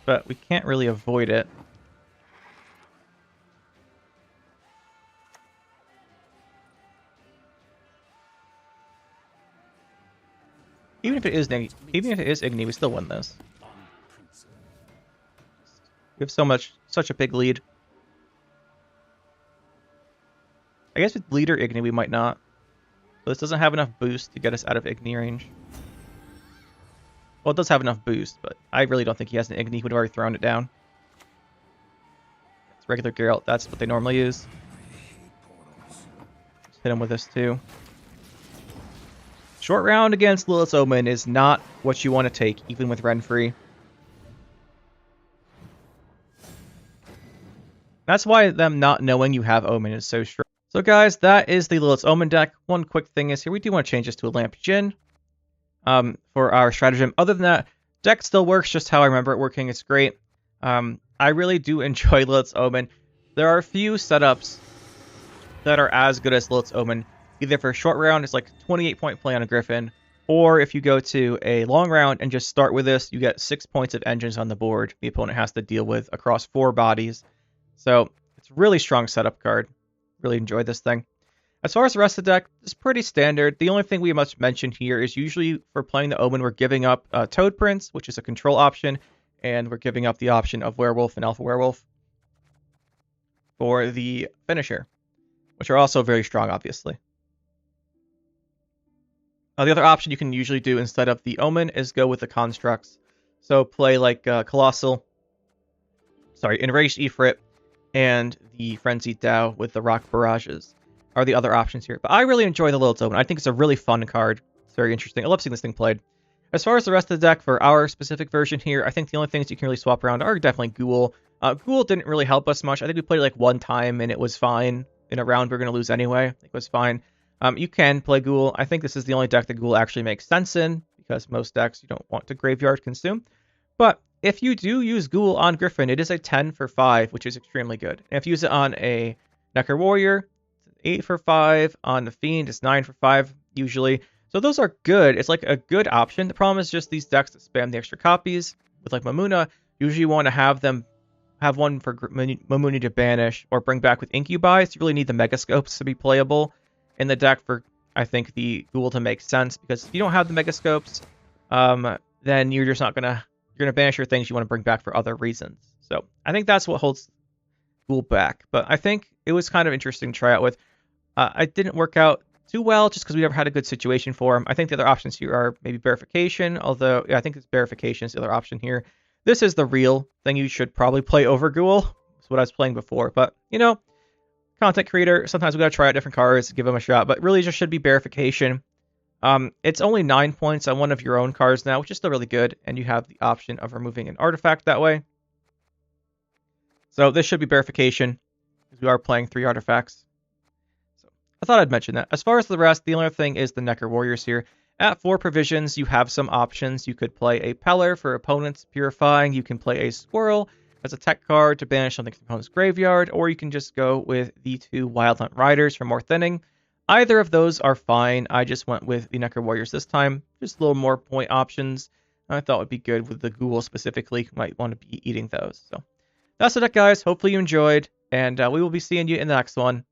But we can't really avoid it. Even if it is Igni, we still win this. We have such a big lead. I guess with leader Igni we might not. But this doesn't have enough boost to get us out of Igni range. Well, it does have enough boost, but I really don't think he has an Igni. He would have already thrown it down. It's regular Geralt. That's what they normally use. Just hit him with this too. Short round against Lilith's Omen is not what you want to take, even with Renfri. That's why them not knowing you have Omen is so strong. So guys, that is the Lilith's Omen deck. One quick thing is here, we do want to change this to a Lamp Djinn for our stratagem. Other than that, deck still works just how I remember it working. It's great. I really do enjoy Lilith's Omen. There are a few setups that are as good as Lilith's Omen. Either for a short round, it's like 28-point play on a Griffin, or if you go to a long round and just start with this, you get 6 points of engines on the board the opponent has to deal with across 4 bodies. So it's a really strong setup card. Really enjoyed this thing. As far as the rest of the deck, it's pretty standard. The only thing we must mention here is usually for playing the Omen, we're giving up Toad Prince, which is a control option, and we're giving up the option of Werewolf and Alpha Werewolf for the finisher, which are also very strong, obviously. The other option you can usually do instead of the Omen is go with the constructs. So play like Enraged Ifrit, and the Frenzied Dow with the Rock Barrages are the other options here. But I really enjoy the Lilith's Omen. I think it's a really fun card. It's very interesting. I love seeing this thing played. As far as the rest of the deck for our specific version here, I think the only things you can really swap around are definitely Ghoul. Ghoul didn't really help us much. I think we played it like one time and it was fine. In a round we're going to lose anyway. I think it was fine. You can play Ghoul. I think this is the only deck that Ghoul actually makes sense in, because most decks you don't want to graveyard consume. But if you do use Ghoul on Griffin, it is a 10 for 5, which is extremely good. And if you use it on a Necker Warrior, it's 8 for 5. On the Fiend, it's 9 for 5 usually. So those are good. It's like a good option. The problem is just these decks that spam the extra copies. With like Mamuna, usually you want to have them have one for Mamuni to banish or bring back with Incubi. So you really need the Megascopes to be playable in the deck for, I think, the Ghoul to make sense. Because if you don't have the Megascopes, then you're just not going to... You're going to banish your things you want to bring back for other reasons. So I think that's what holds Ghoul back. But I think it was kind of interesting to try out with. It didn't work out too well just because we never had a good situation for him. I think the other options here are maybe Verification, although I think it's Verification is the other option here. This is the real thing you should probably play over Ghoul. That's what I was playing before. But, you know, content creator, sometimes we got to try out different cards, give them a shot. But really just should be Verification. It's only 9 points on one of your own cards now, which is still really good, and you have the option of removing an artifact that way. So this should be Verification, because we are playing 3 artifacts. So I thought I'd mention that. As far as the rest, the only other thing is the Necker Warriors here. At 4 provisions, you have some options. You could play a Peller for opponents purifying. You can play a Squirrel as a tech card to banish something from the opponent's graveyard, or you can just go with the 2 Wild Hunt Riders for more thinning. Either of those are fine. I just went with the Necker Warriors this time. Just a little more point options. I thought would be good with the Ghoul specifically. Might want to be eating those. So that's the deck, guys. Hopefully you enjoyed. And we will be seeing you in the next one.